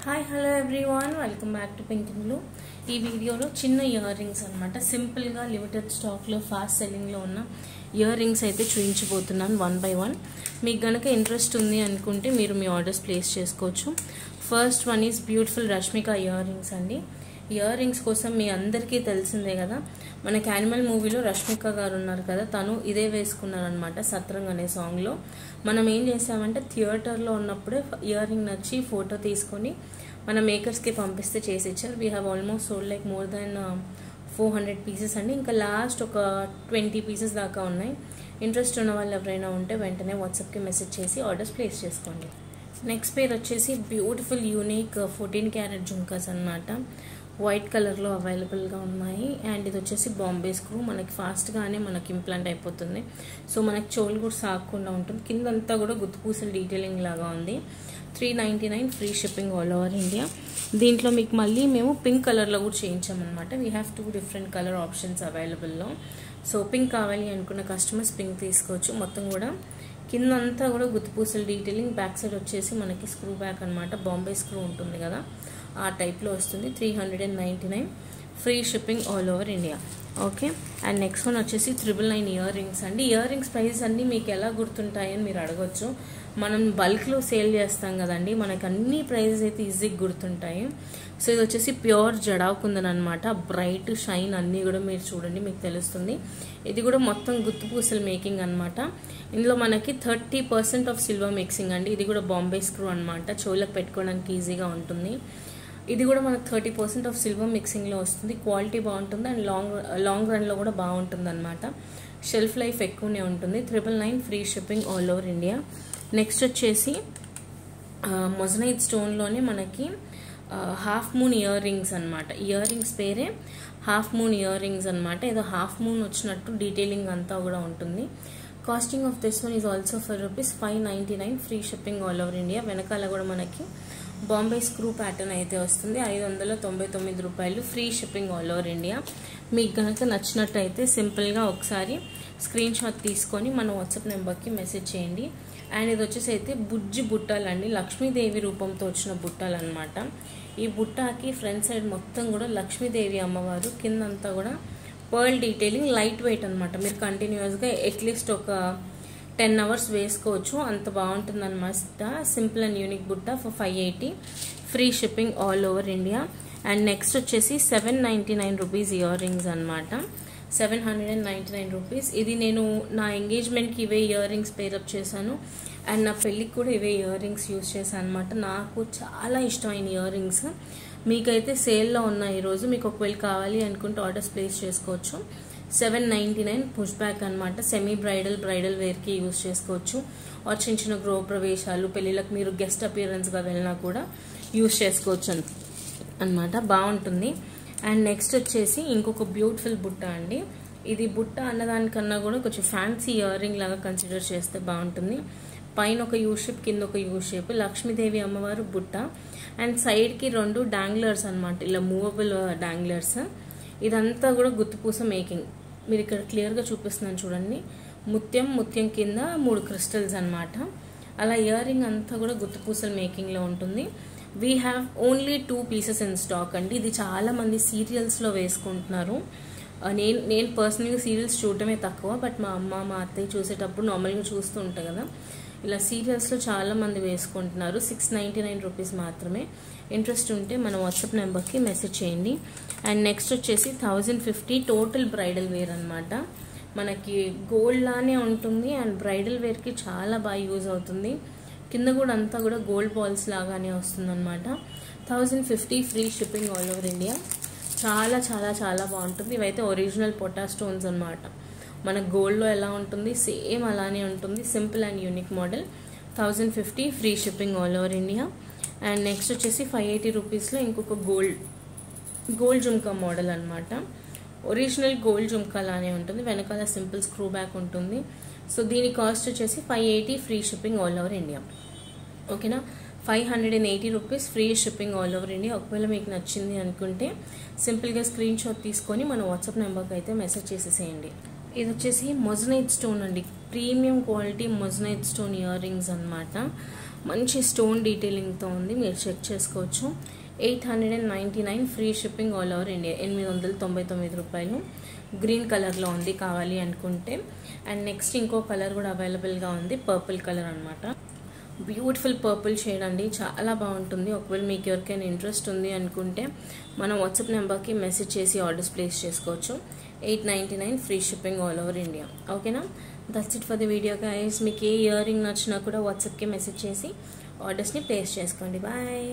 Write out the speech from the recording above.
Hi hello everyone welcome back to pink and blue. ఈ వీడియోలో చిన్న ఇయర్ రింగ్స్ అనమాట, సింపుల్గా లిమిటెడ్ స్టాక్లో ఫాస్ట్ సెల్లింగ్లో ఉన్న ఇయర్ రింగ్స్ అయితే చూపించబోతున్నాను వన్ బై వన్. మీకు గనక ఇంట్రెస్ట్ ఉంది అనుకుంటే మీరు మీ ఆర్డర్స్ ప్లేస్ చేసుకోవచ్చు. First one is beautiful Rashmika ear rings అండి. ఇయర్ రింగ్స్ కోసం మీ అందరికీ తెలిసిందే కదా, మనకి యానిమల్ మూవీలో రష్మిక గారు ఉన్నారు కదా, తను ఇదే వేసుకున్నారనమాట సత్రంగ్ అనే సాంగ్లో. మనం ఏం చేసామంటే థియేటర్లో ఉన్నప్పుడే ఇయర్ రింగ్ నచ్చి ఫోటో తీసుకొని మన మేకర్స్కి పంపిస్తే చేసి ఇచ్చారు. We have almost sold like more than 400 pieces అండి. ఇంకా లాస్ట్ ఒక 20 పీసెస్ దాకా ఉన్నాయి. ఇంట్రెస్ట్ ఉన్న వాళ్ళు ఎవరైనా ఉంటే వెంటనే వాట్సాప్కి మెసేజ్ చేసి ఆర్డర్స్ ప్లేస్ చేసుకోండి. నెక్స్ట్ పేర్ వచ్చేసి బ్యూటిఫుల్ యూనిక్ 14 క్యారెట్ జుంకాస్ అనమాట. వైట్ కలర్లో అవైలబుల్గా ఉన్నాయి. అండ్ ఇది వచ్చేసి బాంబే స్క్రూ, మనకి ఫాస్ట్గానే మనకి ఇంప్లాంట్ అయిపోతుంది. సో మనకి చెవులు కూడా సాగకుండా ఉంటుంది. కిందంతా కూడా గుత్తుపూసలు డీటెయిలింగ్ లాగా ఉంది. 399 free shipping all over India. దీంట్లో మీకు మళ్ళీ మేము పింక్ కలర్లో కూడా చేయించామన్నమాట. We have 2 different colour options అవైలబుల్లో. సో పింక్ కావాలి అనుకున్న కస్టమర్స్ పింక్ తీసుకోవచ్చు. మొత్తం కూడా కిందంతా కూడా గుత్తుపూసలు డీటెయిలింగ్, బ్యాక్ సైడ్ వచ్చేసి మనకి స్క్రూ బ్యాక్ అనమాట. బాంబే స్క్రూ ఉంటుంది కదా, ఆ టైప్లో వస్తుంది. 399 free shipping all over India. Okay, and next one వచ్చేసి 999 ఇయర్ రింగ్స్ అండి. ఇయర్ రింగ్స్ ప్రైస్ అన్నీ మీకు ఎలా గుర్తుంటాయని మీరు అడగచ్చు. మనం బల్క్లో సేల్ చేస్తాం కదండి, మనకు అన్ని ప్రైజెస్ అయితే ఈజీగా గుర్తుంటాయి. సో ఇది వచ్చేసి ప్యూర్ జడావ్ కుందన్ అనమాట. బ్రైట్ షైన్ అన్నీ కూడా మీరు చూడండి, మీకు తెలుస్తుంది. ఇది కూడా మొత్తం గుత్తుపూసలు మేకింగ్ అనమాట. ఇందులో మనకి 30% ఆఫ్ సిల్వర్ మిక్సింగ్ అండి. ఇది కూడా బాంబే స్క్రూ అనమాట, చెవులకు పెట్టుకోవడానికి ఈజీగా ఉంటుంది. ఇది కూడా మనకు 30% ఆఫ్ సిల్వర్ మిక్సింగ్లో వస్తుంది. క్వాలిటీ బాగుంటుంది అండ్ లాంగ్ రన్లో కూడా బాగుంటుంది అనమాట. షెల్ఫ్ లైఫ్ ఎక్కువనే ఉంటుంది. 999 free shipping all over India. Next వచ్చేసి మొజనైట్ స్టోన్లోనే మనకి హాఫ్ మూన్ ఇయర్ రింగ్స్ అనమాట. ఇయర్ రింగ్స్ పేరే హాఫ్ మూన్ ఇయర్ రింగ్స్ అనమాట. ఏదో హాఫ్ మూన్ వచ్చినట్టు డీటెయిలింగ్ అంతా కూడా ఉంటుంది. Casting of this one is also for ₹599 free shipping all over India. వెనకాల కూడా మనకి బాంబే స్క్రూ ప్యాటర్న్ అయితే వస్తుంది. ₹599 free shipping all over India. మీకు కనుక నచ్చినట్టయితే సింపుల్గా ఒకసారి స్క్రీన్ షాట్ తీసుకొని మన వాట్సాప్ నెంబర్కి మెసేజ్ చేయండి. అండ్ ఇది వచ్చేసి అయితే బుజ్జి బుట్టాలు అండి, లక్ష్మీదేవి రూపంతో వచ్చిన బుట్టాలు అనమాట. ఈ బుట్టాకి ఫ్రంట్ సైడ్ మొత్తం కూడా లక్ష్మీదేవి అమ్మవారు, కిందంతా కూడా పర్ల్ డీటెయిలింగ్, లైట్ వెయిట్ అనమాట. మీరు కంటిన్యూస్గా అట్లీస్ట్ ఒక 10 అవర్స్ వేసుకోవచ్చు, అంత బాగుంటుంది అనమాట. సింపుల్ అండ్ యూనిక్ బుట్ట for ₹580 free shipping all over India. And next వచ్చేసి ₹799 ఇయర్ రింగ్స్ అనమాట. ₹799. ఇది నేను నా ఎంగేజ్మెంట్కి ఇవే ఇయర్ రింగ్స్ పేరప్ చేశాను అండ్ నా పెళ్ళికి కూడా ఇవే ఇయర్ రింగ్స్ యూజ్ చేశాను అనమాట. నాకు చాలా ఇష్టమైన ఇయర్ రింగ్స్. మీకైతే సేల్లో ఉన్నాయి ఈరోజు. మీకు ఒకవేళ కావాలి అనుకుంటే ఆర్డర్స్ ప్లేస్ చేసుకోవచ్చు. 799 పుష్ బ్యాక్ అనమాట. సెమీ బ్రైడల్ వేర్కి యూజ్ చేసుకోవచ్చు. ఆర్ చిన్న చిన్న గృహ ప్రవేశాలు, పెళ్ళిళ్ళకి మీరు గెస్ట్ అపియరెన్స్గా వెళ్ళినా కూడా యూజ్ చేసుకోవచ్చు అనమాట. బాగుంటుంది. అండ్ నెక్స్ట్ వచ్చేసి ఇంకొక బ్యూటిఫుల్ బుట్ట అండి. ఇది బుట్ట అన్నదానికన్నా కూడా కొంచెం ఫ్యాన్సీ ఇయర్ రింగ్ లాగా కన్సిడర్ చేస్తే బాగుంటుంది. పైన ఒక యూ షేప్, కింద ఒక యూ షేప్, లక్ష్మీదేవి అమ్మవారు బుట్ట. అండ్ సైడ్కి 2 డాంగ్లర్స్ అనమాట, ఇలా మూవబుల్ డాంగ్లర్స్. ఇదంతా కూడా గుత్తుపూస మేకింగ్. మీరు ఇక్కడ క్లియర్గా చూపిస్తున్నాను చూడండి. ముత్యం కింద 3 క్రిస్టల్స్ అనమాట. అలా ఇయర్ రింగ్ అంతా కూడా గుత్తుపూసల మేకింగ్లో ఉంటుంది. We have only 2 pieces in stock అండి. ఇది చాలా మంది సీరియల్స్లో వేసుకుంటున్నారు. నేను పర్సనల్గా సీరియల్స్ చూడటమే తక్కువ, బట్ మా అమ్మ మా అత్తయ్య చూసేటప్పుడు నార్మల్గా చూస్తూ ఉంటాయి కదా, ఇలా సీరియల్స్లో చాలా మంది వేసుకుంటున్నారు. ₹699 మాత్రమే. ఇంట్రెస్ట్ ఉంటే మన వాట్సాప్ నెంబర్కి మెసేజ్ చేయండి. అండ్ నెక్స్ట్ వచ్చేసి 1050 టోటల్ బ్రైడల్ వేర్ అనమాట. మనకి గోల్డ్ లానే ఉంటుంది అండ్ బ్రైడల్ వేర్కి చాలా బాగా యూజ్ అవుతుంది. కింద కూడా అంతా కూడా గోల్డ్ బాల్స్ లాగానే వస్తుంది అనమాట. 1050 free shipping all over India. చాలా చాలా చాలా బాగుంటుంది. ఇవైతే ఒరిజినల్ పొటా స్టోన్స్ అనమాట. మన గోల్డ్లో ఎలా ఉంటుంది సేమ్ అలానే ఉంటుంది. Simple and unique model. 1050 free shipping all over India. And next వచ్చేసి ₹580 ఇంకొక గోల్డ్ జుమ్కా మోడల్ అనమాట. ఒరిజినల్ గోల్డ్ జుమ్కా లానే ఉంటుంది. వెనకాల సింపుల్ స్క్రూ బ్యాక్ ఉంటుంది. సో దీని కాస్ట్ వచ్చేసి ₹580 free shipping all over India. ఓకేనా, ₹580 free shipping all over India. ఒకవేళ మీకు నచ్చింది అనుకుంటే సింపుల్గా స్క్రీన్ షాట్ తీసుకొని మన వాట్సాప్ నెంబర్కి అయితే మెసేజ్ చేసేసేయండి. ఇది వచ్చేసి మొజనైట్ స్టోన్ అండి, premium quality moissanite stone ear rings అనమాట. మంచి స్టోన్ డీటెయిలింగ్తో ఉంది, మీరు చెక్ చేసుకోవచ్చు. 899 free shipping all over India. 899 రూపాయలు. గ్రీన్ కలర్లో ఉంది కావాలి అనుకుంటే. అండ్ నెక్స్ట్ ఇంకో కలర్ కూడా అవైలబుల్గా ఉంది, పర్పుల్ కలర్ అనమాట. బ్యూటిఫుల్ పర్పుల్ షేడ్ అండి, చాలా బాగుంటుంది. ఒకవేళ మీకు ఎవరికైనా ఇంట్రెస్ట్ ఉంది అనుకుంటే మన వాట్సాప్ నెంబర్కి మెసేజ్ చేసి ఆర్డర్స్ ప్లేస్ చేసుకోవచ్చు. 899 free shipping all over India. ఓకేనా, that's it for the video guys. మీకు ఏ ఇయర్ రింగ్ నచ్చినా కూడా వాట్సాప్కి మెసేజ్ చేసి ఆర్డర్స్ని ప్లేస్ చేసుకోండి. బాయ్.